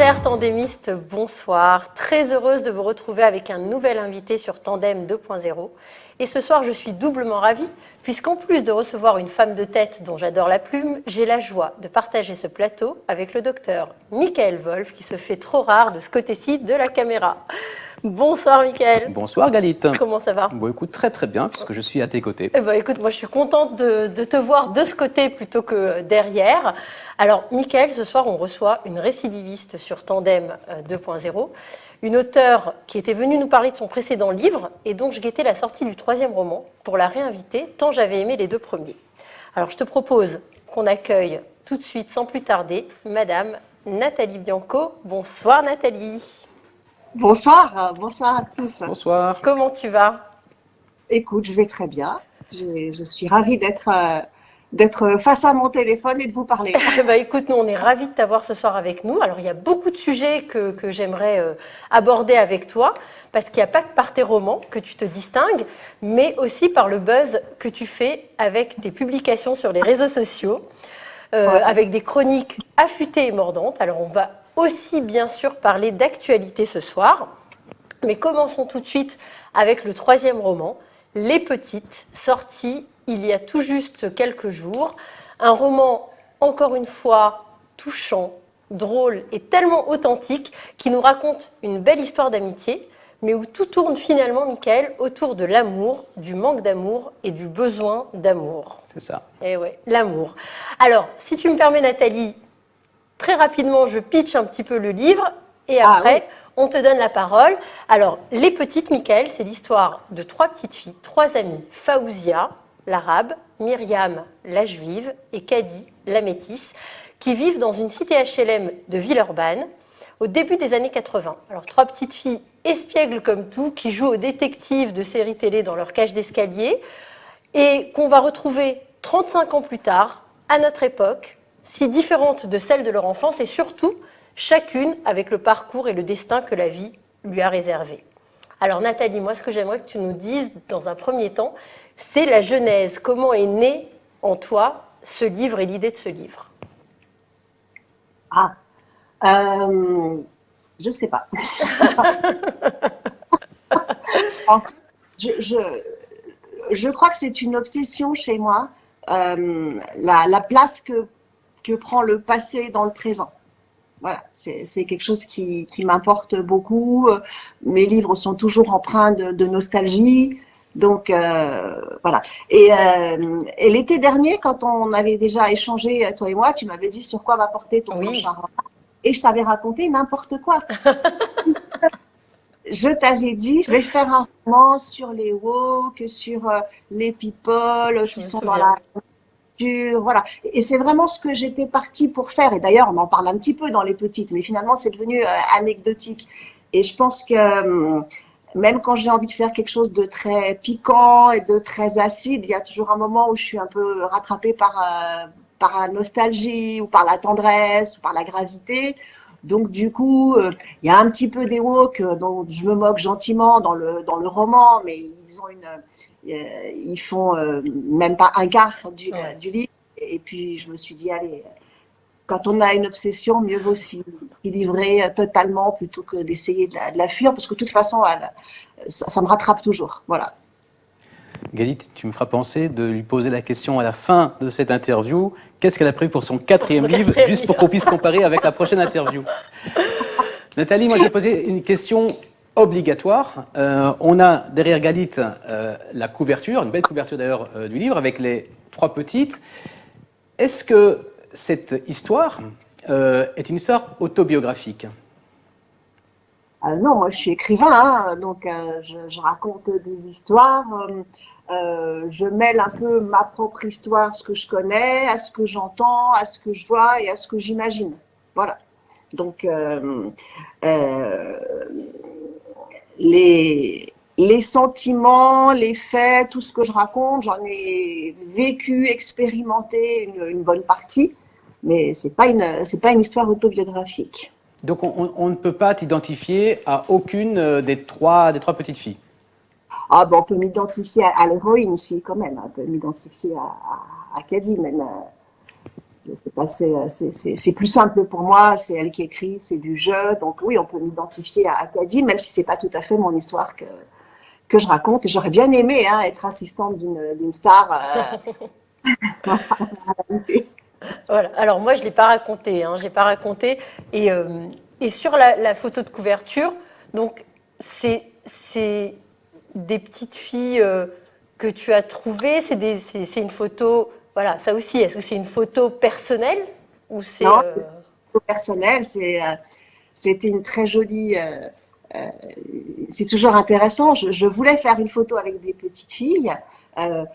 Chers tandémistes, bonsoir. Très heureuse de vous retrouver avec un nouvel invité sur Tandem 2.0. Et ce soir, je suis doublement ravie, puisqu'en plus de recevoir une femme de tête dont j'adore la plume, j'ai la joie de partager ce plateau avec le docteur Michael Wolf, qui se fait trop rare de ce côté-ci de la caméra. Bonsoir Michael. Bonsoir Galit. Comment ça va? Bon, écoute, très très bien, puisque je suis à tes côtés. Eh ben, écoute, moi je suis contente de te voir de ce côté plutôt que derrière. Alors Michael, ce soir on reçoit une récidiviste sur Tandem 2.0, une auteure qui était venue nous parler de son précédent livre et dont je guettais la sortie du 3e roman pour la réinviter tant j'avais aimé les 2 premiers. Alors je te propose qu'on accueille tout de suite sans plus tarder Madame Nathalie Bianco. Bonsoir Nathalie. Bonsoir, bonsoir à tous. Bonsoir. Comment tu vas? Écoute, je vais très bien. Je suis ravie d'être face à mon téléphone et de vous parler. Bah, écoute, nous, on est ravis de t'avoir ce soir avec nous. Alors, il y a beaucoup de sujets que j'aimerais aborder avec toi, parce qu'il n'y a pas que par tes romans que tu te distingues, mais aussi par le buzz que tu fais avec tes publications sur les réseaux sociaux, avec des chroniques affûtées et mordantes. Alors, on va aussi, bien sûr, parler d'actualité ce soir. Mais commençons tout de suite avec le 3e roman, Les Petites, sorti il y a tout juste quelques jours. Un roman, encore une fois, touchant, drôle et tellement authentique, qui nous raconte une belle histoire d'amitié, mais où tout tourne finalement, Michael, autour de l'amour, du manque d'amour et du besoin d'amour. C'est ça. Eh ouais, l'amour. Alors, si tu me permets, Nathalie, très rapidement, je pitch un petit peu le livre et après, on te donne la parole. Alors, Les Petites, Michael, c'est l'histoire de 3 petites filles, 3 amies, Faouzia, l'arabe, Myriam, la juive, et Kadi, la métisse, qui vivent dans une cité HLM de Villeurbanne au début des années 80. Alors, 3 petites filles espiègles comme tout, qui jouent aux détectives de séries télé dans leur cage d'escalier, et qu'on va retrouver 35 ans plus tard, à notre époque, si différentes de celles de leur enfance, et surtout, chacune avec le parcours et le destin que la vie lui a réservé. Alors Nathalie, moi ce que j'aimerais que tu nous dises dans un premier temps, c'est la genèse. Comment est né en toi ce livre et l'idée de ce livre? Je sais pas. En fait, je crois que c'est une obsession chez moi, la place que prend le passé dans le présent. Voilà, c'est quelque chose qui m'importe beaucoup. Mes livres sont toujours empreints de nostalgie. Donc, voilà. Et l'été dernier, quand on avait déjà échangé, toi et moi, tu m'avais dit sur quoi va porter ton prochain roman. Et je t'avais raconté n'importe quoi. Je t'avais dit, je vais faire un roman sur les woke, sur les people qui sont dans la... Voilà. Et c'est vraiment ce que j'étais partie pour faire. Et d'ailleurs, on en parle un petit peu dans Les Petites, mais finalement, c'est devenu anecdotique. Et je pense que même quand j'ai envie de faire quelque chose de très piquant et de très acide, il y a toujours un moment où je suis un peu rattrapée par la nostalgie ou par la tendresse ou par la gravité. Donc du coup, il y a un petit peu des woke dont je me moque gentiment dans le roman, mais ils font même pas un quart du livre. Et puis je me suis dit, allez, quand on a une obsession, mieux vaut s'y livrer totalement plutôt que d'essayer de la fuir, parce que de toute façon, ça me rattrape toujours. Voilà. Galit, tu me feras penser de lui poser la question à la fin de cette interview. Qu'est-ce qu'elle a prévu pour son 4e livre, juste pour qu'on puisse comparer avec la prochaine interview. Nathalie, moi je vais poser une question obligatoire. On a derrière Galit la couverture, une belle couverture d'ailleurs du livre, avec les 3 petites. Est-ce que cette histoire est une histoire autobiographique? Non, moi je suis écrivain, hein, donc je raconte des histoires. Je mêle un peu ma propre histoire, ce que je connais, à ce que j'entends, à ce que je vois et à ce que j'imagine. Voilà. Donc, les sentiments, les faits, tout ce que je raconte, j'en ai vécu, expérimenté une bonne partie, mais c'est pas une histoire autobiographique. Donc on ne peut pas t'identifier à aucune des trois petites filles? Ah ben on peut m'identifier à l'héroïne, si, quand même. On peut m'identifier à Kadi, même. c'est plus simple pour moi, c'est elle qui écrit, c'est du jeu, donc oui, on peut m'identifier à Caddy, même si c'est pas tout à fait mon histoire que je raconte. Et j'aurais bien aimé être assistante d'une star en réalité. Voilà. Alors moi, je ne l'ai pas raconté, hein, j'ai pas raconté. Et sur la photo de couverture, donc c'est des petites filles que tu as trouvées. C'est une photo, voilà, ça aussi. Est-ce que c'est une photo personnelle ou c'est Non, personnel, c'était une très jolie. C'est toujours intéressant. Je voulais faire une photo avec des petites filles.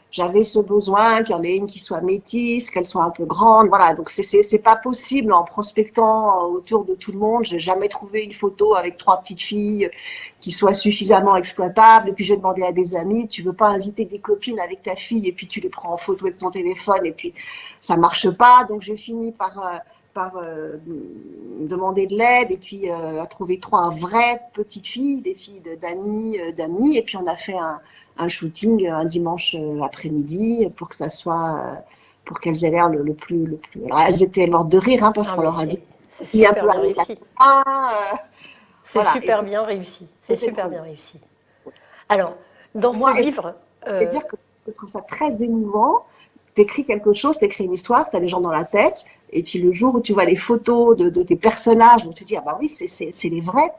J'avais ce besoin qu'il y en ait une qui soit métisse, qu'elle soit un peu grande. Voilà, donc c'est pas possible en prospectant autour de tout le monde. J'ai jamais trouvé une photo avec 3 petites filles qui soit suffisamment exploitable. Et puis j'ai demandé à des amis, tu veux pas inviter des copines avec ta fille et puis tu les prends en photo avec ton téléphone et puis ça marche pas. Donc j'ai fini par demander de l'aide et puis à trouver 3 vraies petites filles, des filles d'amis, et puis on a fait un shooting un dimanche après-midi pour que ça soit pour qu'elles aient l'air le plus. Alors, elles étaient mortes de rire parce qu'on leur a dit. C'est super bien réussi. C'est voilà, super bien réussi. C'est super bien réussi. Alors, dans ce livre, je veux dire que je trouve ça très émouvant. T'écris quelque chose, t'écris une histoire, t'as les gens dans la tête, et puis le jour où tu vois les photos de tes personnages, où tu te dis ah bah oui c'est les vrais.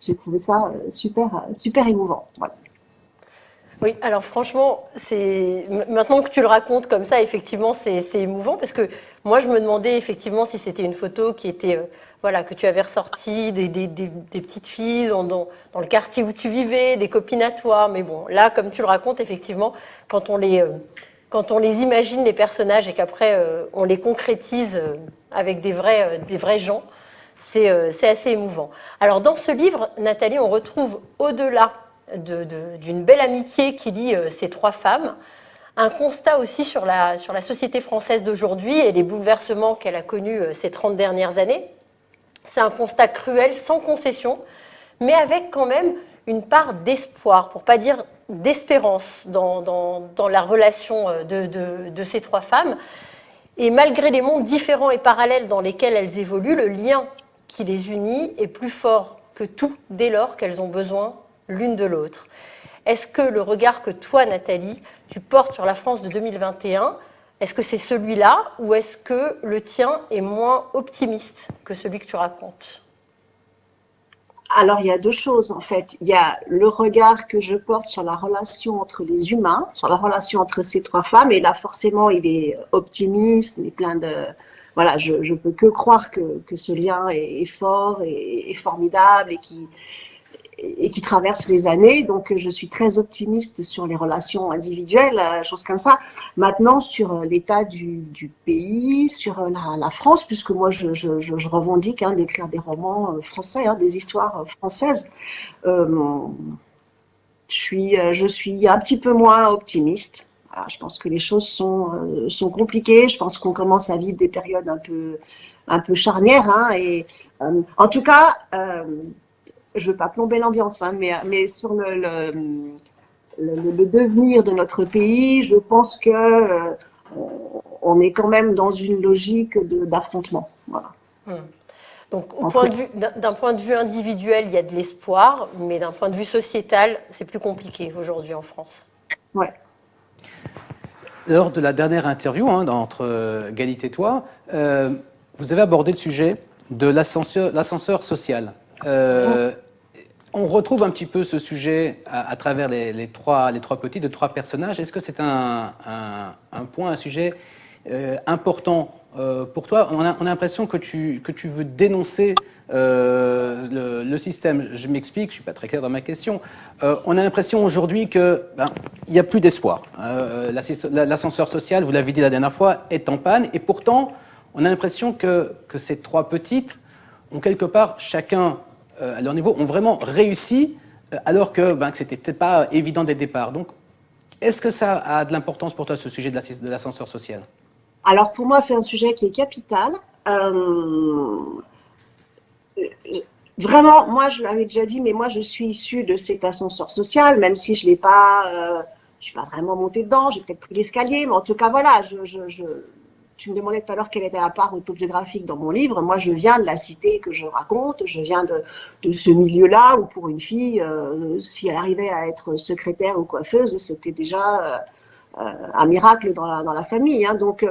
J'ai trouvé ça super émouvant. Voilà. Oui, alors franchement, maintenant que tu le racontes comme ça, effectivement, c'est émouvant parce que moi, je me demandais effectivement si c'était une photo qui était, voilà, que tu avais ressortie des petites filles dans le quartier où tu vivais, des copines à toi. Mais bon, là, comme tu le racontes, effectivement, quand on les imagine, les personnages, et qu'après, on les concrétise avec des vrais gens, c'est assez émouvant. Alors, dans ce livre, Nathalie, on retrouve au-delà d'une belle amitié qui lie ces 3 femmes, un constat aussi sur la société française d'aujourd'hui et les bouleversements qu'elle a connus ces 30 dernières années. C'est un constat cruel, sans concession, mais avec quand même une part d'espoir, pour ne pas dire d'espérance dans la relation de ces 3 femmes. Et malgré les mondes différents et parallèles dans lesquels elles évoluent, le lien qui les unit est plus fort que tout dès lors qu'elles ont besoin l'une de l'autre. Est-ce que le regard que toi, Nathalie, tu portes sur la France de 2021, est-ce que c'est celui-là ou est-ce que le tien est moins optimiste que celui que tu racontes ? Alors, il y a 2 choses en fait. Il y a le regard que je porte sur la relation entre les humains, sur la relation entre ces 3 femmes, et là forcément il est optimiste, il est plein de... Voilà, je peux que croire que ce lien est fort et formidable et qui traverse les années. Donc, je suis très optimiste sur les relations individuelles, choses comme ça. Maintenant, sur l'état du pays, sur la France, puisque moi, je revendique d'écrire des romans français, des histoires françaises, je suis un petit peu moins optimiste. Voilà, je pense que les choses sont compliquées. Je pense qu'on commence à vivre des périodes un peu charnières. Et en tout cas, je ne veux pas plomber l'ambiance, mais sur le devenir de notre pays, je pense que on est quand même dans une logique d'affrontement. Voilà. Donc, d'un point de vue individuel, il y a de l'espoir, mais d'un point de vue sociétal, c'est plus compliqué aujourd'hui en France. Ouais. Lors de la dernière interview entre Galit et toi, vous avez abordé le sujet de l'ascenseur social. On retrouve un petit peu ce sujet à travers les trois petits, de 3 personnages. Est-ce que c'est un point, un sujet important pour toi? On a l'impression que tu veux dénoncer le système. Je m'explique, je ne suis pas très clair dans ma question. On a l'impression aujourd'hui qu'il n'y a plus d'espoir. L'ascenseur social, vous l'avez dit la dernière fois, est en panne. Et pourtant, on a l'impression que ces 3 petites ont quelque part, chacun à leur niveau, ont vraiment réussi, alors que c'était peut-être pas évident dès le départ. Donc, est-ce que ça a de l'importance pour toi, ce sujet de l'ascenseur social? Alors, pour moi, c'est un sujet qui est capital. Vraiment, moi, je l'avais déjà dit, mais moi, je suis issue de cet ascenseur social, même si je ne suis pas vraiment montée dedans, j'ai peut-être pris l'escalier, mais en tout cas, voilà, tu me demandais tout à l'heure quelle était la part autobiographique dans mon livre. Moi, je viens de la cité que je raconte, je viens de ce milieu-là où pour une fille, si elle arrivait à être secrétaire ou coiffeuse, c'était déjà un miracle dans la famille. Hein. Donc,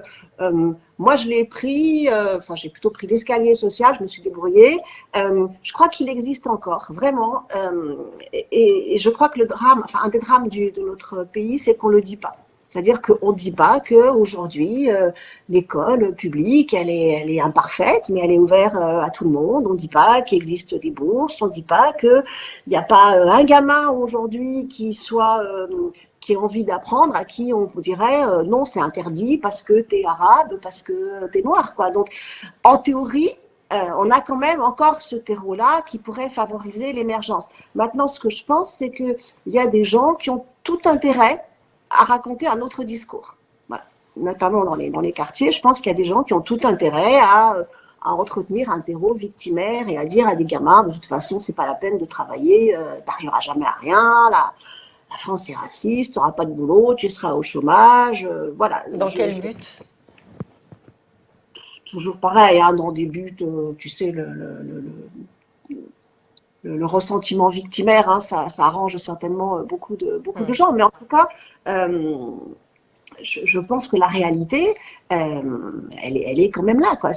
moi, je l'ai pris, j'ai plutôt pris l'escalier social, je me suis débrouillée. Je crois qu'il existe encore, vraiment. Et je crois que le drame, un des drames de notre pays, c'est qu'on ne le dit pas. C'est-à-dire qu'on ne dit pas qu'aujourd'hui, l'école publique, elle est imparfaite, mais elle est ouverte à tout le monde. On ne dit pas qu'il existe des bourses, on ne dit pas qu'il n'y a pas un gamin aujourd'hui qui ait envie d'apprendre, à qui on dirait non, c'est interdit parce que tu es arabe, parce que tu es noir, quoi. Donc, en théorie, on a quand même encore ce terreau-là qui pourrait favoriser l'émergence. Maintenant, ce que je pense, c'est qu'il y a des gens qui ont tout intérêt à raconter un autre discours. Voilà. Notamment dans les quartiers, je pense qu'il y a des gens qui ont tout intérêt à entretenir un terreau victimaire et à dire à des gamins, de toute façon, c'est pas la peine de travailler, t'arriveras jamais à rien, la France est raciste, tu n'auras pas de boulot, tu seras au chômage, voilà. Dans quel but? Toujours pareil, hein, dans des buts, tu sais, le ressentiment victimaire, hein, ça arrange certainement beaucoup de gens. Mais en tout cas, je pense que la réalité, elle est quand même là, quoi.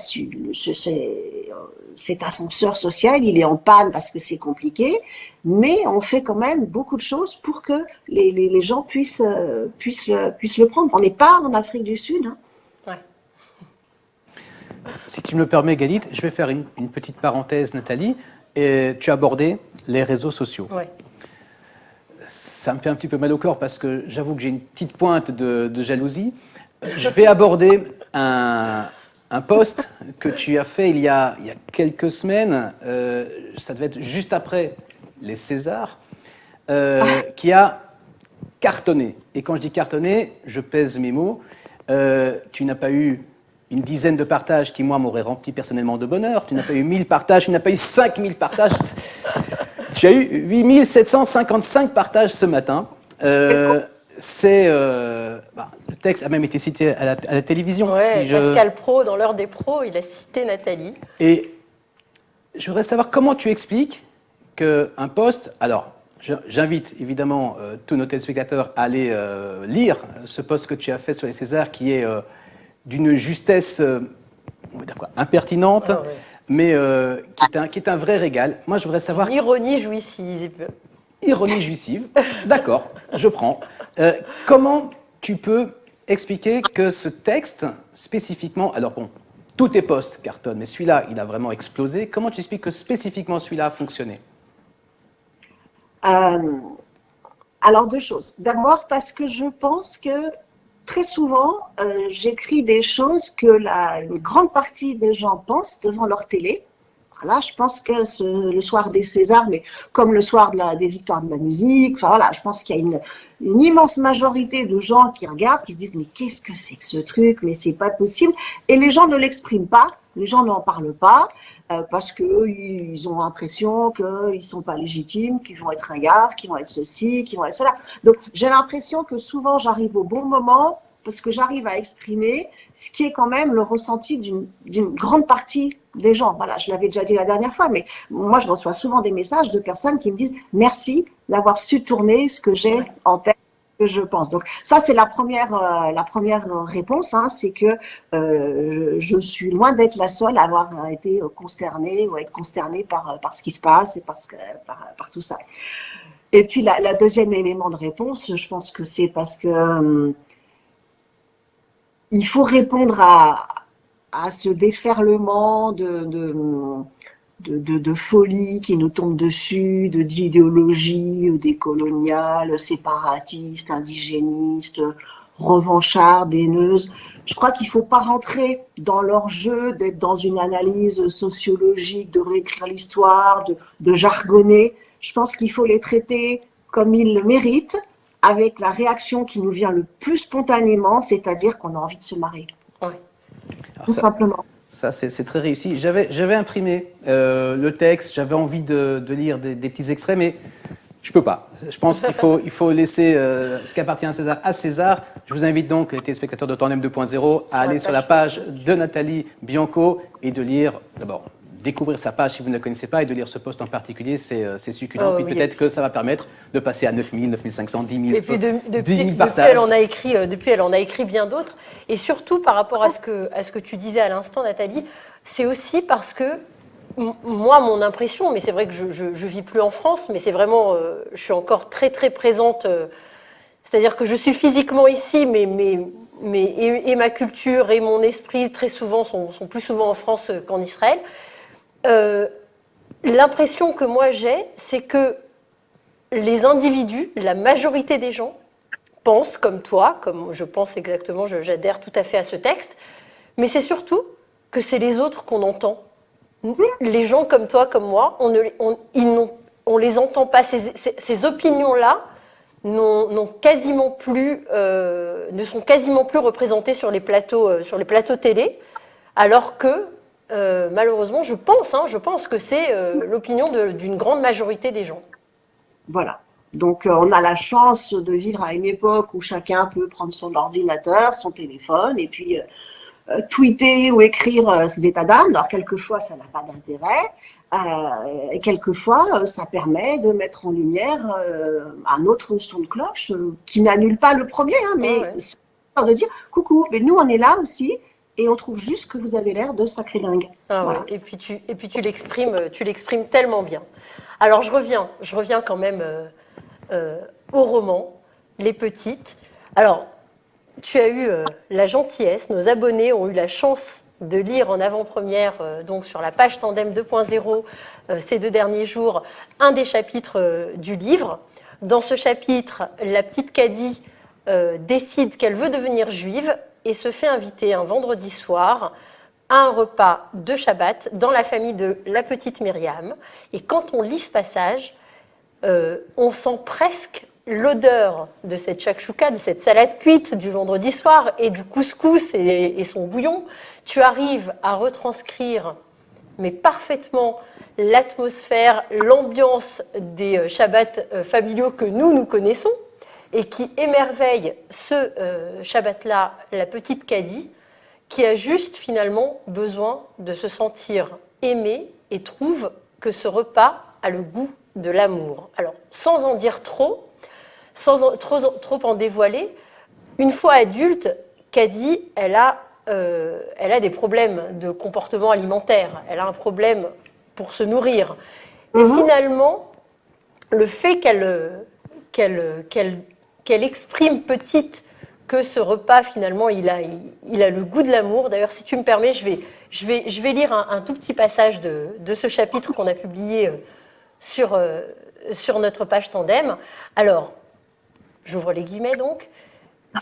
Cet ascenseur social, il est en panne parce que c'est compliqué, mais on fait quand même beaucoup de choses pour que les gens puissent le prendre. On n'est pas en Afrique du Sud. Hein. Ouais. Si tu me le permets, Galit, je vais faire une petite parenthèse, Nathalie. Et tu as abordé les réseaux sociaux. Ouais. Ça me fait un petit peu mal au corps parce que j'avoue que j'ai une petite pointe de jalousie. Je vais aborder un post que tu as fait il y a quelques semaines, ça devait être juste après les Césars, qui a cartonné. Et quand je dis cartonné, je pèse mes mots. Tu n'as pas eu une dizaine de partages qui, moi, m'auraient rempli personnellement de bonheur. Tu n'as pas eu 1000 partages, tu n'as pas eu 5000 partages. Tu as eu 8755 partages ce matin. Le texte a même été cité à la télévision. Ouais, Pascal Praud, dans l'heure des pros, il a cité Nathalie. Et je voudrais savoir comment tu expliques qu'un post... Alors, j'invite évidemment tous nos téléspectateurs à aller lire ce post que tu as fait sur les Césars, qui est d'une justesse, on va dire quoi, impertinente, mais qui est un vrai régal. Moi, je voudrais savoir... Ironie jouissive. Ironie jouissive, d'accord, je prends. Comment tu peux expliquer que ce texte, spécifiquement... Alors bon, tous tes posts cartonnent, mais celui-là, il a vraiment explosé. Comment tu expliques que spécifiquement celui-là a fonctionné ? Alors, deux choses. D'abord, parce que je pense que très souvent, j'écris des choses que une grande partie des gens pensent devant leur télé. Là, je pense que le soir des Césars, mais comme le soir des victoires de la musique, enfin voilà, je pense qu'il y a une immense majorité de gens qui regardent, qui se disent mais qu'est-ce que c'est que ce truc, mais c'est pas possible. Et les gens ne l'expriment pas, les gens n'en parlent pas parce que ils ont l'impression qu'ils sont pas légitimes, qu'ils vont être ringards, qu'ils vont être ceci, qu'ils vont être cela. Donc j'ai l'impression que souvent j'arrive au bon moment parce que j'arrive à exprimer ce qui est quand même le ressenti d'une grande partie des gens. Voilà, je l'avais déjà dit la dernière fois, mais moi, je reçois souvent des messages de personnes qui me disent « Merci d'avoir su tourner ce que j'ai en tête, ce que je pense ». Donc ça, c'est la première réponse, hein, c'est que je suis loin d'être la seule à avoir été consternée ou à être consternée par ce qui se passe et par tout ça. Et puis, la deuxième élément de réponse, je pense que c'est parce que il faut répondre à ce déferlement de folie qui nous tombe dessus, d'idéologie décoloniale, séparatiste, indigéniste, revancharde, haineuse. Je crois qu'il ne faut pas rentrer dans leur jeu d'être dans une analyse sociologique, de réécrire l'histoire, de jargonner. Je pense qu'il faut les traiter comme ils le méritent, avec la réaction qui nous vient le plus spontanément, c'est-à-dire qu'on a envie de se marrer. Oui. Tout simplement. Ça, c'est très réussi. J'avais imprimé le texte, j'avais envie de lire des petits extraits, mais Je peux pas. Je pense qu'il faut laisser ce qui appartient à César. Je vous invite donc, les téléspectateurs de Tandem 2.0, à aller sur la page de Nathalie Bianco et de lire, d'abord, découvrir sa page si vous ne la connaissez pas et de lire ce post en particulier, c'est succulent. Puis peut-être que ça va permettre de passer à 9000, 9500, 10 000, et puis 10 000 depuis, partages. depuis, elle en a écrit bien d'autres. Et surtout, par rapport à ce que tu disais à l'instant, Nathalie, c'est aussi parce que moi, mon impression, mais c'est vrai que je vis plus en France, mais c'est vraiment, je suis encore très très présente. C'est-à-dire que je suis physiquement ici, et ma culture et mon esprit très souvent sont plus souvent en France qu'en Israël. L'impression que moi j'ai, c'est que les individus, la majorité des gens, pensent comme toi, comme je pense exactement, j'adhère tout à fait à ce texte, mais c'est surtout que c'est les autres qu'on entend. Les gens comme toi, comme moi, on les entend pas. Ces opinions-là ne sont quasiment plus représentées sur les plateaux télé, alors que malheureusement, je pense que c'est l'opinion d'une grande majorité des gens. Voilà. Donc, on a la chance de vivre à une époque où chacun peut prendre son ordinateur, son téléphone, et puis tweeter ou écrire ses états d'âme. Alors, quelquefois, ça n'a pas d'intérêt. Et quelquefois, ça permet de mettre en lumière un autre son de cloche qui n'annule pas le premier, mais de dire « Coucou, mais nous, on est là aussi. » Et on trouve juste que vous avez l'air de sacré dingue. Voilà. Et puis tu l'exprimes tellement bien. Alors je reviens quand même au roman, Les Petites. Alors, tu as eu la gentillesse, nos abonnés ont eu la chance de lire en avant-première, donc sur la page Tandem 2.0, ces 2 derniers jours, un des chapitres du livre. Dans ce chapitre, la petite Cadie décide qu'elle veut devenir juive et se fait inviter un vendredi soir à un repas de Shabbat dans la famille de la petite Myriam. Et quand on lit ce passage, on sent presque l'odeur de cette shakshuka, de cette salade cuite du vendredi soir et du couscous et son bouillon. Tu arrives à retranscrire, mais parfaitement, l'atmosphère, l'ambiance des Shabbats familiaux que nous connaissons et qui émerveille ce Shabbat-là, la petite Cadie, qui a juste finalement besoin de se sentir aimée et trouve que ce repas a le goût de l'amour. Alors, sans en dire trop, sans trop en dévoiler, une fois adulte, Cadie, elle a des problèmes de comportement alimentaire, elle a un problème pour se nourrir. Et finalement, le fait qu'elle exprime petite que ce repas, finalement, il a le goût de l'amour. D'ailleurs, si tu me permets, je vais lire un tout petit passage de ce chapitre qu'on a publié sur notre page Tandem. Alors, j'ouvre les guillemets donc.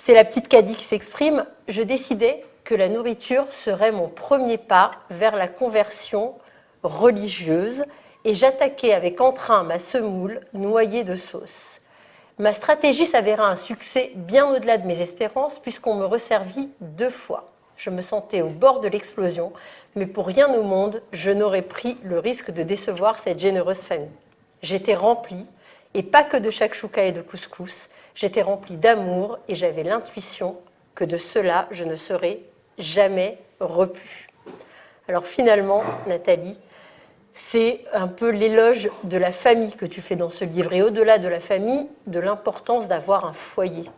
C'est la petite Cadie qui s'exprime. « Je décidais que la nourriture serait mon premier pas vers la conversion religieuse et j'attaquais avec entrain ma semoule noyée de sauce. Ma stratégie s'avéra un succès bien au-delà de mes espérances puisqu'on me resservit 2 fois. Je me sentais au bord de l'explosion, mais pour rien au monde, je n'aurais pris le risque de décevoir cette généreuse famille. J'étais remplie, et pas que de shakshuka et de couscous, j'étais remplie d'amour et j'avais l'intuition que de cela, je ne serais jamais repue. » Alors finalement, Nathalie, c'est un peu l'éloge de la famille que tu fais dans ce livre. Et au-delà de la famille, de l'importance d'avoir un foyer.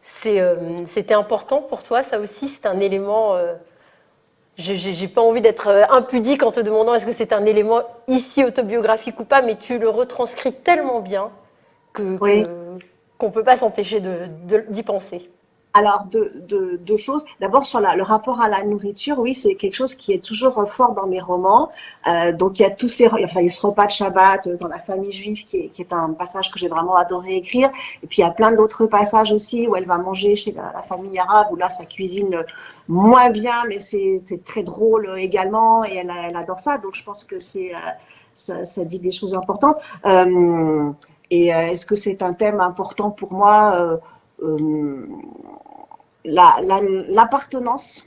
C'était important pour toi, ça aussi, c'est un élément... j'ai pas envie d'être impudique en te demandant est-ce que c'est un élément ici autobiographique ou pas, mais tu le retranscris tellement bien qu'on ne peut pas s'empêcher d'y penser. Alors, deux choses. D'abord, sur le rapport à la nourriture, oui, c'est quelque chose qui est toujours fort dans mes romans. Donc, il y a ce repas de Shabbat dans la famille juive qui est un passage que j'ai vraiment adoré écrire. Et puis, il y a plein d'autres passages aussi où elle va manger chez la famille arabe, où là, ça cuisine moins bien, mais c'est très drôle également. Et elle adore ça. Donc, je pense que ça dit des choses importantes. Est-ce que c'est un thème important pour moi l'appartenance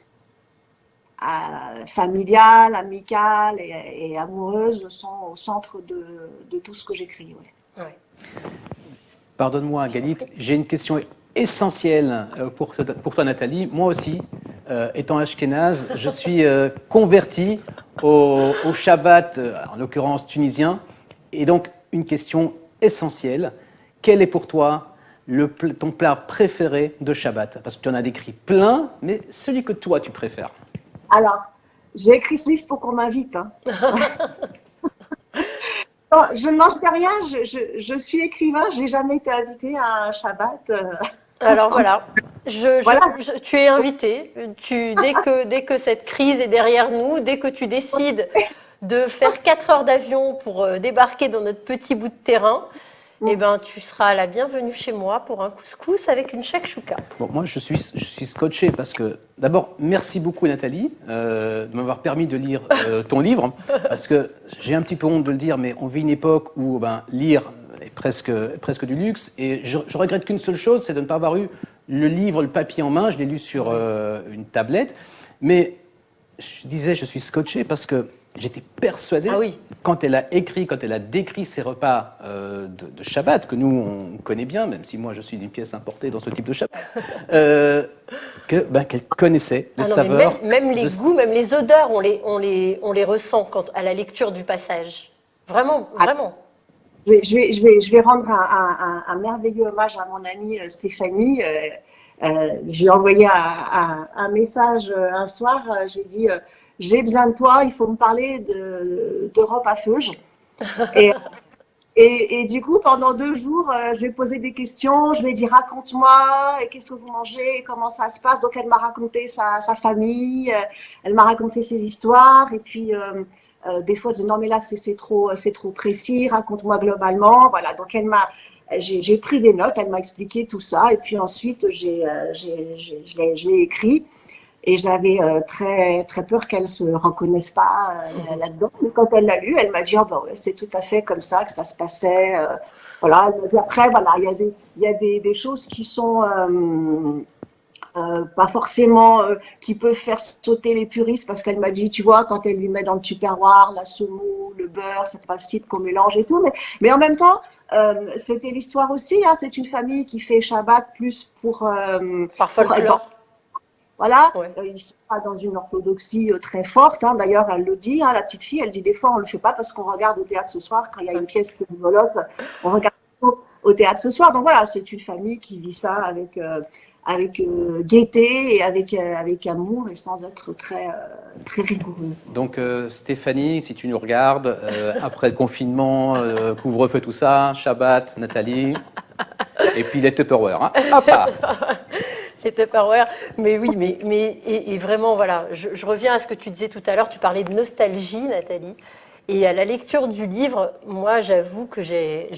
familiales, amicales et amoureuses sont au centre de tout ce que j'écris. Ouais. Ouais. Pardonne-moi, Galit, j'ai une question essentielle pour toi, Nathalie. Moi aussi, étant ashkénaze, je suis converti au Shabbat, en l'occurrence tunisien. Et donc, une question essentielle. Quel est pour toi ton plat préféré de Shabbat? Parce que tu en as décrit plein, mais celui que toi, tu préfères. Alors, j'ai écrit ce livre pour qu'on m'invite. Hein. Non, je n'en sais rien, je suis écrivain, je n'ai jamais été invitée à un Shabbat. Alors voilà, Voilà. tu es invité. Dès que cette crise est derrière nous, dès que tu décides de faire 4 heures d'avion pour débarquer dans notre petit bout de terrain, eh ben, tu seras la bienvenue chez moi pour un couscous avec une shakshuka. Bon, moi, je suis scotché parce que, d'abord, merci beaucoup, Nathalie, de m'avoir permis de lire ton livre. Parce que j'ai un petit peu honte de le dire, mais on vit une époque où lire est presque du luxe. Et je regrette qu'une seule chose, c'est de ne pas avoir eu le livre, le papier en main. Je l'ai lu sur une tablette. Mais je disais, je suis scotché parce que j'étais persuadé, quand elle a décrit ses repas de Shabbat, que nous, on connaît bien, même si moi, je suis d'une pièce importée dans ce type de Shabbat, qu'elle connaissait les saveurs. Même les goûts, même les odeurs, on les ressent à la lecture du passage. Vraiment, vraiment. Je vais rendre un merveilleux hommage à mon amie Stéphanie. Je lui ai envoyé un message un soir. Je lui ai dit... j'ai besoin de toi, il faut me parler d'Europe à Feuge. Et du coup, pendant 2 jours, je lui ai posé des questions. Je lui ai dit, raconte-moi, qu'est-ce que vous mangez, comment ça se passe. Donc, elle m'a raconté sa famille, elle m'a raconté ses histoires. Et puis, des fois, je dis, non, mais là, c'est trop précis, raconte-moi globalement. Voilà, donc j'ai pris des notes, elle m'a expliqué tout ça. Et puis ensuite, je l'ai écrit. Et j'avais très, très peur qu'elle ne se reconnaisse pas là-dedans. Mais quand elle l'a lu, elle m'a dit, ouais, c'est tout à fait comme ça que ça se passait. Voilà, elle m'a dit, après, voilà, il y a des choses qui sont pas forcément, qui peuvent faire sauter les puristes, parce qu'elle m'a dit, tu vois, quand elle lui met dans le tupperware la semoule, le beurre, c'est facile qu'on mélange et tout. Mais en même temps, c'était l'histoire aussi. Hein, c'est une famille qui fait Shabbat plus pour... Par folklore. Voilà, ils ne sont pas dans une orthodoxie très forte. Hein. D'ailleurs, elle le dit, hein, la petite fille, elle dit des fois, on ne le fait pas parce qu'on regarde au théâtre ce soir, quand il y a une pièce qui est rigolote, on regarde au théâtre ce soir. Donc voilà, c'est une famille qui vit ça avec gaieté et avec amour et sans être très rigoureux. Donc Stéphanie, si tu nous regardes, après le confinement, couvre-feu, tout ça, Shabbat, Nathalie, et puis les Tupperware. Hein. Hop là. Les Tupperware, mais oui, et vraiment, voilà, je reviens à ce que tu disais tout à l'heure, tu parlais de nostalgie, Nathalie, et à la lecture du livre, moi, j'avoue que j'ai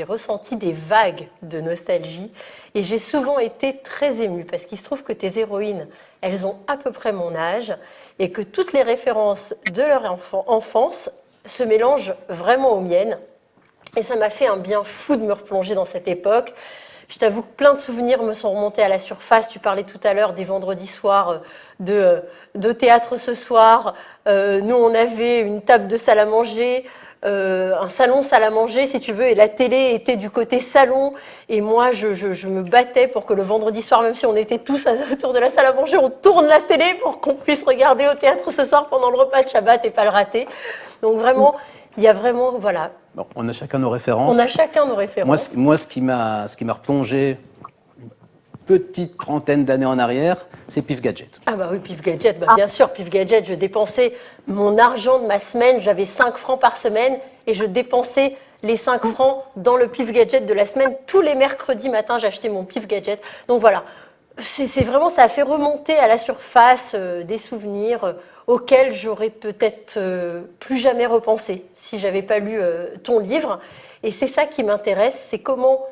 ressenti des vagues de nostalgie, et j'ai souvent été très émue, parce qu'il se trouve que tes héroïnes, elles ont à peu près mon âge, et que toutes les références de leur enfance se mélangent vraiment aux miennes, et ça m'a fait un bien fou de me replonger dans cette époque. Je t'avoue que plein de souvenirs me sont remontés à la surface. Tu parlais tout à l'heure des vendredis soirs de théâtre ce soir. Nous, on avait une table de salle à manger, un salon salle à manger, si tu veux, et la télé était du côté salon. Et moi, je me battais pour que le vendredi soir, même si on était tous autour de la salle à manger, on tourne la télé pour qu'on puisse regarder au théâtre ce soir pendant le repas de Shabbat et pas le rater. Donc vraiment, il y a vraiment, voilà. Bon, on a chacun nos références. On a chacun nos références. Moi, ce qui m'a replongé une petite trentaine d'années en arrière, c'est Pif Gadget. Ah bah oui, Pif Gadget, bien sûr, Pif Gadget, je dépensais mon argent de ma semaine, j'avais 5 francs par semaine et je dépensais les 5 francs dans le Pif Gadget de la semaine. Tous les mercredis matins, j'achetais mon Pif Gadget. Donc voilà, c'est vraiment, ça a fait remonter à la surface des souvenirs auxquels j'aurais peut-être plus jamais repensé si j'avais pas lu ton livre. Et c'est ça qui m'intéresse, c'est comment,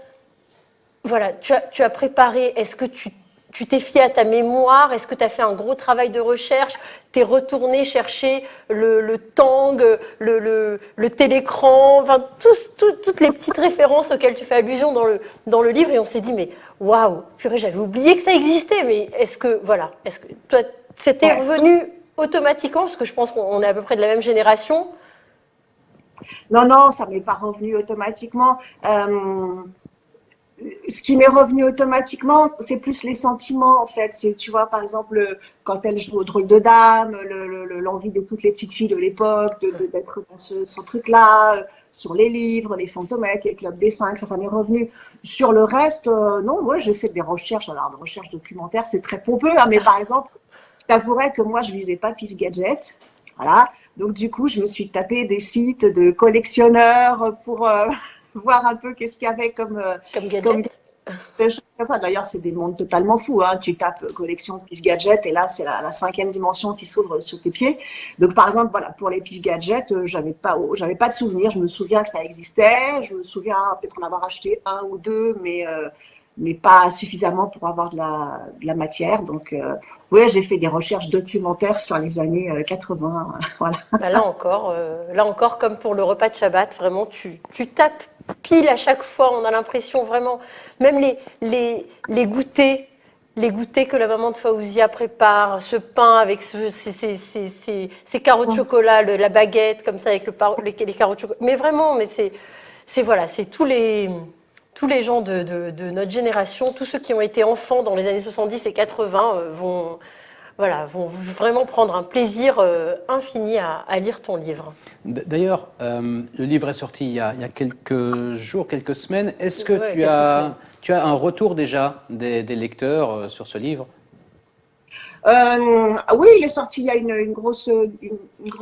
voilà, tu as préparé, est-ce que tu t'es fié à ta mémoire, est-ce que tu as fait un gros travail de recherche, t'es retourné chercher le tang, le télécran, enfin toutes les petites références auxquelles tu fais allusion dans le livre, et on s'est dit, mais waouh, purée, j'avais oublié que ça existait, mais est-ce que toi, c'était revenu automatiquement, parce que je pense qu'on est à peu près de la même génération. Non, ça m'est pas revenu automatiquement. Ce qui m'est revenu automatiquement, c'est plus les sentiments, en fait. Tu vois, par exemple, quand elle joue au drôle de dame, l'envie de toutes les petites filles de l'époque, d'être dans ce truc-là, sur les livres, les fantomètres, les clubs des cinq, ça m'est revenu. Sur le reste, non, moi, j'ai fait des recherches, alors, des recherches documentaires, c'est très pompeux, hein, mais par exemple, je t'avouerais que moi, je lisais pas Pif Gadget. Voilà. Donc, du coup, je me suis tapé des sites de collectionneurs pour voir un peu qu'est-ce qu'il y avait comme gadget. des choses comme ça. D'ailleurs, c'est des mondes totalement fous, hein. Tu tapes collection Pif Gadget et là, c'est la cinquième dimension qui s'ouvre sur tes pieds. Donc, par exemple, voilà, pour les Pif Gadget, j'avais pas de souvenir. Je me souviens que ça existait. Je me souviens peut-être en avoir acheté un ou deux, mais pas suffisamment pour avoir de la matière. Donc, oui, j'ai fait des recherches documentaires sur les années 80. Voilà. Bah là encore, comme pour le repas de Shabbat, vraiment, tu tapes pile à chaque fois. On a l'impression vraiment, même les goûters que la maman de Faouzia prépare, ce pain avec ces carreaux de chocolat, la baguette comme ça avec les carreaux de chocolat. Mais vraiment, c'est tous les gens de notre génération, tous ceux qui ont été enfants dans les années 70 et 80 vont vraiment prendre un plaisir infini à lire ton livre. D'ailleurs, le livre est sorti il y a quelques jours, quelques semaines. Est-ce que tu as un retour déjà des lecteurs sur ce livre? Oui, il est sorti il y a une grosse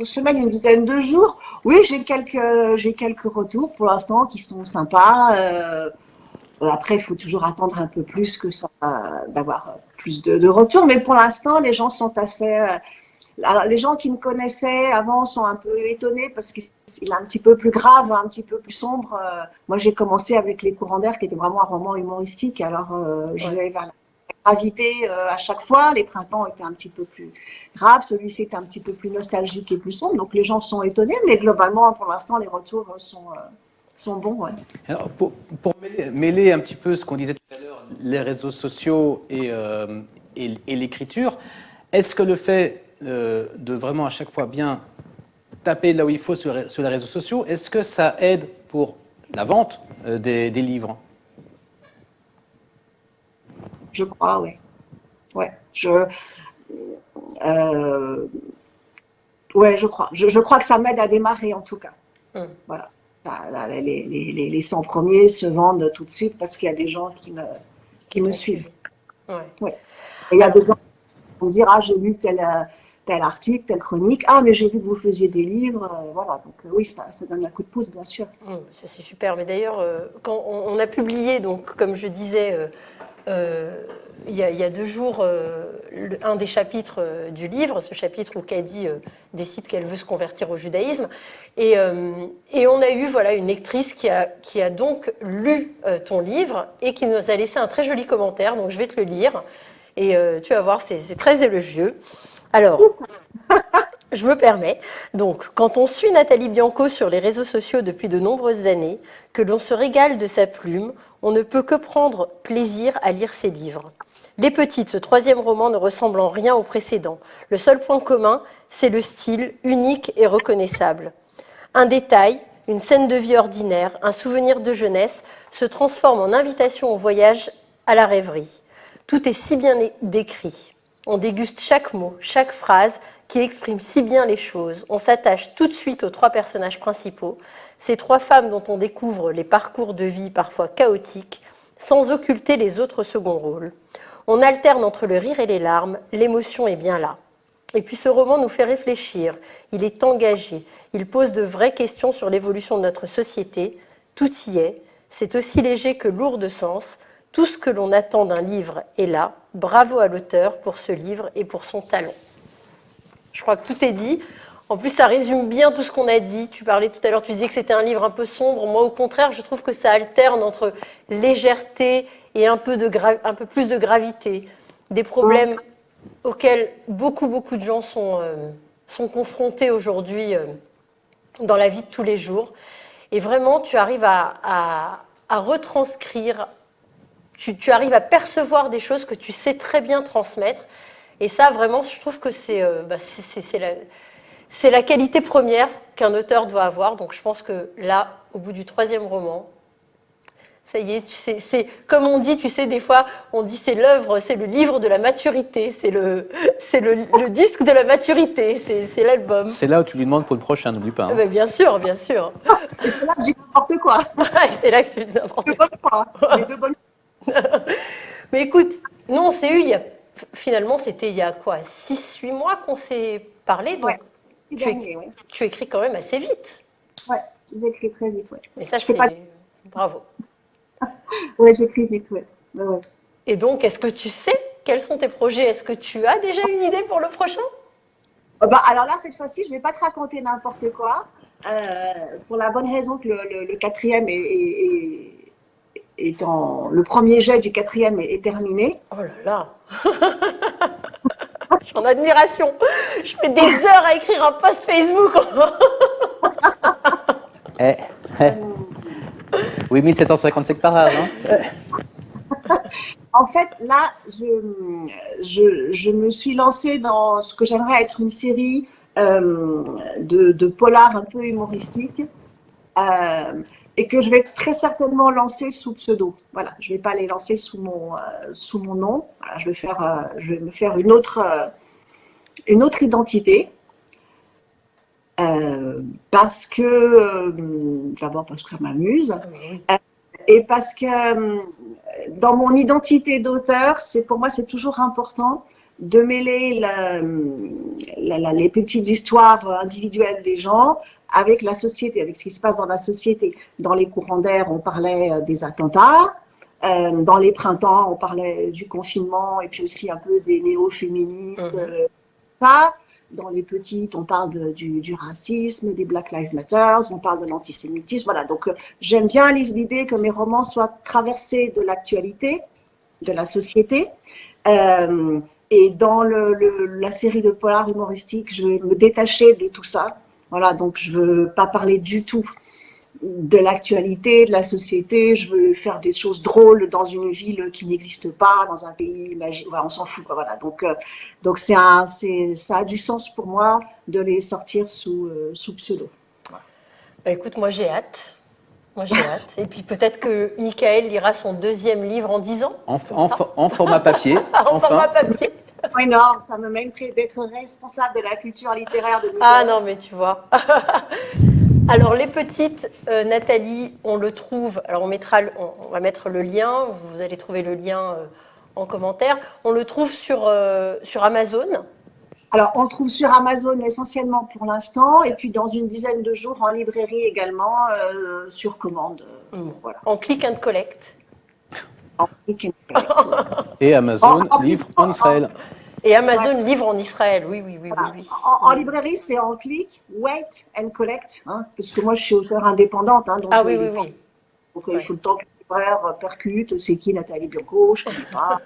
semaine, une dizaine de jours. Oui, j'ai quelques retours pour l'instant qui sont sympas. Après, il faut toujours attendre un peu plus que ça, d'avoir plus de retours. Mais pour l'instant, les gens sont assez. Alors, les gens qui me connaissaient avant sont un peu étonnés parce qu'il est un petit peu plus grave, un petit peu plus sombre. Moi, j'ai commencé avec Les Courants d'air, qui était vraiment un roman humoristique. Alors, je vais vers la gravité à chaque fois. Les printemps étaient un petit peu plus graves. Celui-ci était un petit peu plus nostalgique et plus sombre. Donc, les gens sont étonnés. Mais globalement, pour l'instant, les retours sont bons. Ouais. Alors, pour mêler un petit peu ce qu'on disait tout à l'heure, les réseaux sociaux et l'écriture, est-ce que le fait de vraiment à chaque fois bien taper là où il faut sur les réseaux sociaux, est-ce que ça aide pour la vente des livres? Je crois, oui. Ouais, je crois. Je crois que ça m'aide à démarrer en tout cas. Voilà. Les 100 premiers se vendent tout de suite parce qu'il y a des gens qui me suivent. Ouais. Et il y a des gens qui vont dire, ah, j'ai lu tel article, telle chronique, ah, mais j'ai vu que vous faisiez des livres. Voilà, donc oui, ça donne un coup de pouce, bien sûr. Ça, c'est super. Mais d'ailleurs, quand on a publié, donc, comme je disais, il y a 2 jours, un des chapitres du livre, ce chapitre où Kadi décide qu'elle veut se convertir au judaïsme. Et on a eu une lectrice qui a donc lu ton livre et qui nous a laissé un très joli commentaire. Donc je vais te le lire et tu vas voir, c'est très élogieux. Alors, je me permets. Donc, quand on suit Nathalie Bianco sur les réseaux sociaux depuis de nombreuses années, que l'on se régale de sa plume, on ne peut que prendre plaisir à lire ses livres. Les Petites, ce 3e roman ne ressemble en rien au précédent. Le seul point commun, c'est le style, unique et reconnaissable. Un détail, une scène de vie ordinaire, un souvenir de jeunesse, se transforme en invitation au voyage à la rêverie. Tout est si bien décrit. On déguste chaque mot, chaque phrase qui exprime si bien les choses. On s'attache tout de suite aux 3 personnages principaux, ces 3 femmes dont on découvre les parcours de vie parfois chaotiques, sans occulter les autres seconds rôles. On alterne entre le rire et les larmes, l'émotion est bien là. Et puis ce roman nous fait réfléchir, il est engagé, il pose de vraies questions sur l'évolution de notre société, tout y est, c'est aussi léger que lourd de sens, tout ce que l'on attend d'un livre est là, bravo à l'auteur pour ce livre et pour son talent. Je crois que tout est dit. En plus, ça résume bien tout ce qu'on a dit. Tu parlais tout à l'heure, tu disais que c'était un livre un peu sombre. Moi, au contraire, je trouve que ça alterne entre légèreté et un peu plus de gravité. Des problèmes auxquels beaucoup de gens sont confrontés aujourd'hui dans la vie de tous les jours. Et vraiment, tu arrives à retranscrire, tu arrives à percevoir des choses que tu sais très bien transmettre. Et ça, vraiment, je trouve que c'est la qualité première qu'un auteur doit avoir. Donc je pense que là, au bout du 3e roman, ça y est, tu sais, c'est comme on dit, tu sais, des fois, on dit c'est l'œuvre, c'est le livre de la maturité, c'est le disque de la maturité, c'est l'album. C'est là où tu lui demandes pour le prochain, n'oublie pas. Hein. Ben, bien sûr, bien sûr. Et c'est là que je dis n'importe quoi. C'est là que tu dis n'importe quoi. Les deux bonnes. Mais écoute, nous, on s'est eu, finalement, c'était il y a quoi, 6-8 mois qu'on s'est parlé, donc ouais, tu écris quand même assez vite. Ouais, j'écris très vite, ouais. Mais ça, c'est... Bravo. Ouais, j'écris vite, ouais. Et donc, est-ce que tu sais quels sont tes projets? Est-ce que tu as déjà une idée pour le prochain? Alors là, cette fois-ci, je ne vais pas te raconter n'importe quoi, pour la bonne raison que le 4e le premier jet du 4e est terminé. Oh là là. Je suis en admiration. Je mets des heures à écrire un post Facebook. Oui, 1757 pages, hein. En fait, là, je me suis lancée dans ce que j'aimerais être une série de polars un peu humoristiques et que je vais très certainement lancer sous pseudo. Voilà, je ne vais pas les lancer sous mon nom. Voilà, je vais me faire une autre identité. Parce que, d'abord parce que ça m'amuse, et parce que dans mon identité d'auteur, pour moi, c'est toujours important de mêler les petites histoires individuelles des gens avec la société, avec ce qui se passe dans la société. Dans les courants d'air, on parlait des attentats. Dans les printemps, on parlait du confinement et puis aussi un peu des néo-féministes. Ça. Dans les petites, on parle du racisme, des Black Lives Matter, on parle de l'antisémitisme. Voilà, donc j'aime bien l'idée que mes romans soient traversés de l'actualité, de la société. Et dans la série de polars humoristiques, je vais me détacher de tout ça. Voilà, donc je ne veux pas parler du tout de l'actualité, de la société. Je veux faire des choses drôles dans une ville qui n'existe pas, dans un pays imaginaire. Voilà, on s'en fout, quoi, voilà. Donc ça a du sens pour moi de les sortir sous pseudo. Voilà. Bah écoute, moi j'ai hâte. Et puis peut-être que Michael lira son 2e livre en 10 ans. En format papier. Format papier. Oui, non, ça me mène d'être responsable de la culture littéraire de Ah non, mais tu vois. Alors, les petites, Nathalie, on le trouve, alors on va mettre le lien, vous allez trouver le lien en commentaire. On le trouve sur Amazon. Alors, on le trouve sur Amazon essentiellement pour l'instant, et puis dans une dizaine de jours en librairie également, sur commande. Voilà. En click and collect. Et Amazon livre en Israël. Et Amazon livre en Israël, oui. Voilà. En librairie, c'est en click, wait and collect, hein, parce que moi, je suis auteure indépendante. Hein, donc oui. Donc, il faut le temps que le libraire percute, c'est qui Nathalie Bianco, je ne connais pas.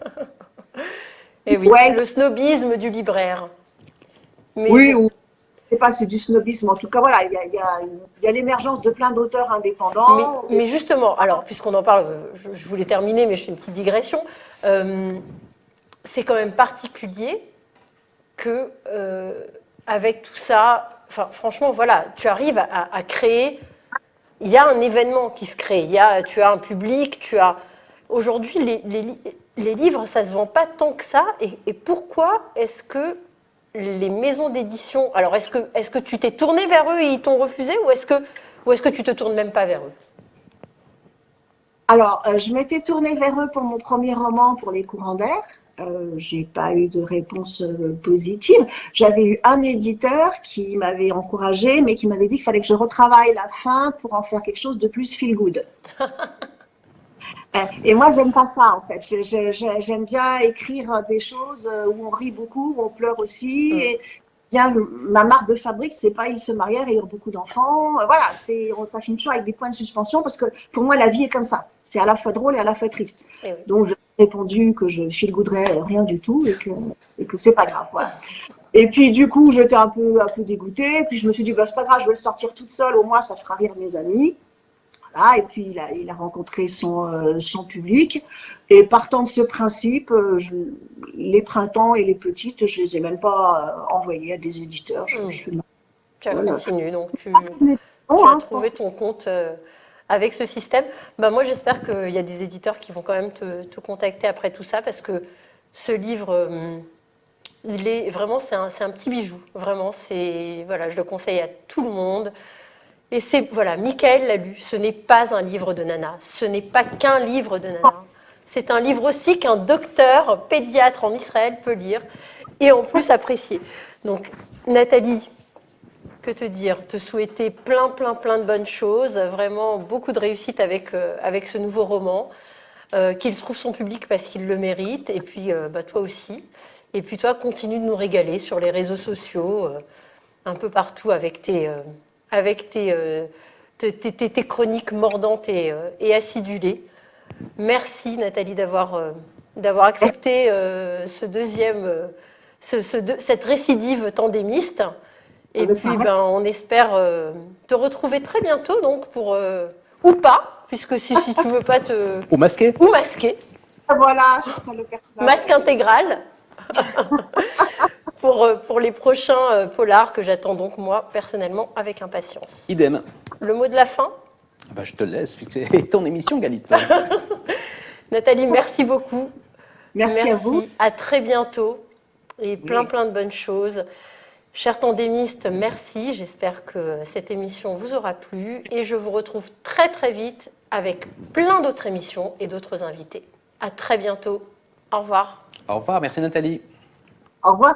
Et oui, le snobisme du libraire. Mais oui, ou je sais pas, c'est du snobisme. En tout cas, voilà, il y a l'émergence de plein d'auteurs indépendants. Mais justement, alors, puisqu'on en parle, je voulais terminer, mais je fais une petite digression. C'est quand même particulier que, avec tout ça, franchement, voilà, tu arrives à créer. Il y a un événement qui se crée. Tu as un public. Aujourd'hui, les livres, ça se vend pas tant que ça. Et pourquoi est-ce que les maisons d'édition, alors est-ce que tu t'es tourné vers eux et ils t'ont refusé, ou est-ce que tu te tournes même pas vers eux? Alors, je m'étais tournée vers eux pour mon premier roman, pour Les courants d'air. J'ai pas eu de réponse positive. J'avais eu un éditeur qui m'avait encouragée, mais qui m'avait dit qu'il fallait que je retravaille la fin pour en faire quelque chose de plus feel good. Et moi, j'aime pas ça, en fait. J'aime bien écrire des choses où on rit beaucoup, où on pleure aussi. Et bien, ma marque de fabrique, c'est pas ils se marièrent et eurent beaucoup d'enfants. Voilà, ça finit toujours avec des points de suspension, parce que pour moi, la vie est comme ça. C'est à la fois drôle et à la fois triste. Oui. Donc, j'ai répondu que je feel gooderais rien du tout et que c'est pas grave. Voilà. Et puis, du coup, j'étais un peu dégoûtée. Puis, je me suis dit, bah, c'est pas grave, je vais le sortir toute seule. Au moins, ça fera rire mes amis. Voilà, et puis il a rencontré son public. Et partant de ce principe, les printemps et les petites, je les ai même pas envoyés à des éditeurs. Tu as continué, donc tu Bon, as trouvé ton compte avec ce système. Bah, moi, j'espère qu'il y a des éditeurs qui vont quand même te contacter après tout ça, parce que ce livre, il est vraiment, c'est un petit bijou. Vraiment, voilà, je le conseille à tout le monde. Et voilà, Michael l'a lu. Ce n'est pas un livre de nana. Ce n'est pas qu'un livre de nana. C'est un livre aussi qu'un docteur pédiatre en Israël peut lire et en plus apprécier. Donc, Nathalie, que te dire? Te souhaiter plein de bonnes choses, vraiment beaucoup de réussite avec ce nouveau roman, qu'il trouve son public parce qu'il le mérite, et puis toi aussi. Et puis toi, continue de nous régaler sur les réseaux sociaux, un peu partout avec tes chroniques mordantes et acidulées. Merci Nathalie d'avoir accepté cette récidive tandémiste. Et puis, on espère te retrouver très bientôt, donc ou pas, puisque si tu veux pas te... Ou masquer. Ou masquer. Voilà, je serai le personnage. Masque intégral. pour les prochains polars que j'attends donc, moi, personnellement, avec impatience. Idem. Le mot de la fin? Je te laisse, c'est ton émission, Galit. Nathalie, merci beaucoup. Merci à vous. À très bientôt. Et plein de bonnes choses. Chers tandémistes, merci. J'espère que cette émission vous aura plu. Et je vous retrouve très vite avec plein d'autres émissions et d'autres invités. À très bientôt. Au revoir. Au revoir, merci Nathalie. Au revoir.